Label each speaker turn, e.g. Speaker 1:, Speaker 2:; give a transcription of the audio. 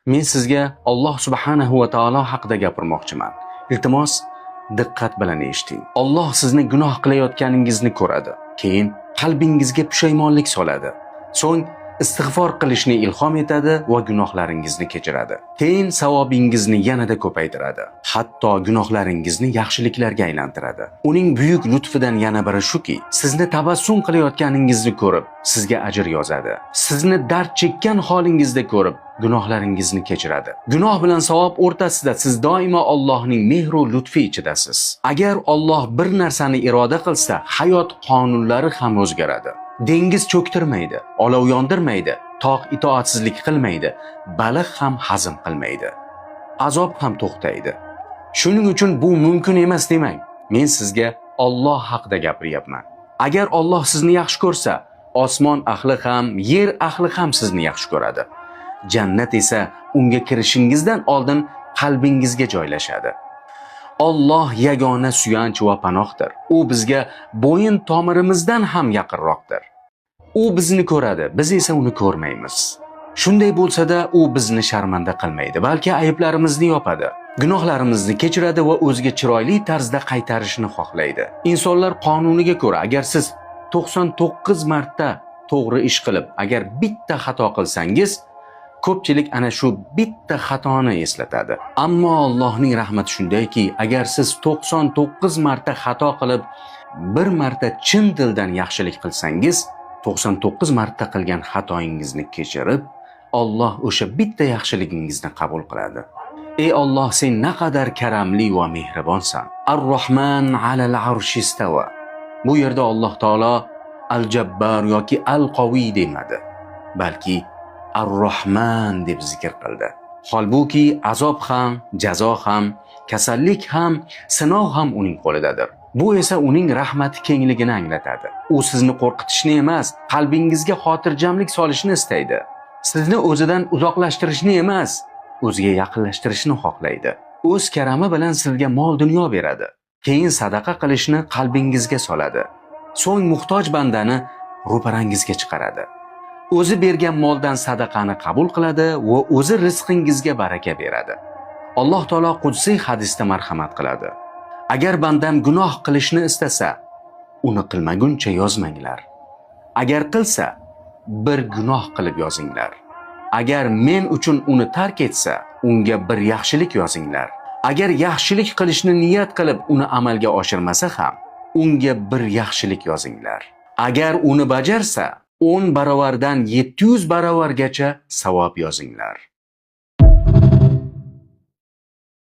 Speaker 1: Men sizga Alloh subhanahu va taolo haqida gapirmoqchiman. Iltimos, diqqat bilan eshiting. Alloh sizni gunoh qilayotganingizni ko'radi. Keyin qalbingizga pushaymonlik soladi. So'ng istig'for qilishni ilhom etadi va gunohlaringizni kechiradi. Keyin savobingizni yanada ko'paytiradi. Hatto gunohlaringizni yaxshiliklarga aylantiradi. Uning buyuk lutfidan yana biri shuki, sizni tabassum qilayotganingizni ko'rib, sizga ajr yozadi. Sizni dard chekkan holingizda ko'rib, gunohlaringizni kechiradi. Gunoh bilan savob o'rtasida siz doimo Allohning mehr va lutfi ichidasiz. Agar Alloh bir narsani iroda qilsa, hayot qonunlari ham o'zgaradi. Dengiz cho'ktirmaydi, olov yondirmaydi, tog' itoatsizlik qilmaydi, baliq ham hazm qilmaydi. Azob ham to'xtaydi. Shuning uchun bu mumkin emas demang. Men sizga Alloh haqida gapiryapman. Agar Alloh sizni yaxshi ko'rsa, osmon ahli ham, yer ahli ham sizni yaxshi ko'radi. Jannat esa unga kirishingizdan oldin qalbingizga joylashadi. Alloh yagona suyanch va panohdir. U bizga bo'yin tomirimizdan ham yaqinroqdir. U bizni ko'radi, biz esa uni ko'rmaymiz. Shunday bo'lsa-da, u bizni sharmanda qilmaydi, balki ayblarimizni yopadi. Gunohlarimizni kechiradi va o'ziga chiroyli tarzda qaytarishni xohlaydi. Insonlar qonuniga ko'ra, agar siz 99 marta to'g'ri ish qilib, agar bitta xato qilsangiz, ko'pchilik ana shu bitta xatoni eslatadi. Ammo Allohning rahmati shundayki, agar siz 99 marta xato qilib, bir marta chin dildan yaxshilik qilsangiz, 99 marta qilgan xatoingizni kechirib, Alloh o'sha bitta yaxshiligingizni qabul qiladi. Ey Alloh, sen naqadar karamli va mehribonsan. Ar-Rahman alal arshi istawa. Bu yerda Alloh taolo Al-Jabbar yoki Al-Qaviy demadi, balki Ar-Rahman deb zikr qildi. Holbuki azob ham, jazo ham, kasallik ham, sinov ham uning qo'lidadir. Bu esa uning rahmati kengligini anglatadi. U sizni qo'rqitishni emas, qalbingizga xotirjamlik solishni istaydi. Sizni o'zidan uzoqlashtirishni emas, o'ziga yaqinlashtirishni xohlaydi. O'z karami bilan sizga mol-dunyo beradi. Keyin sadaqa qilishni qalbingizga soladi. So'ng muhtoj bandani ro'parangizga chiqaradi. O'zi bergan moldan sadaqani qabul qiladi va o'zi rizqingizga baraka beradi. Alloh taolo qudsiy hadisda marhamat qiladi. Agar bandam gunoh qilishni istasa, uni qilmaguncha yozmanglar. Agar qilsa, bir gunoh qilib yozinglar. Agar men uchun uni tark etsa, unga bir yaxshilik yozinglar. Agar yaxshilik qilishni niyat qilib uni amalga oshirmasa ham, unga bir yaxshilik yozinglar. Agar uni bajarsa, 10 barobardan 700 barobargacha savob yozinglar.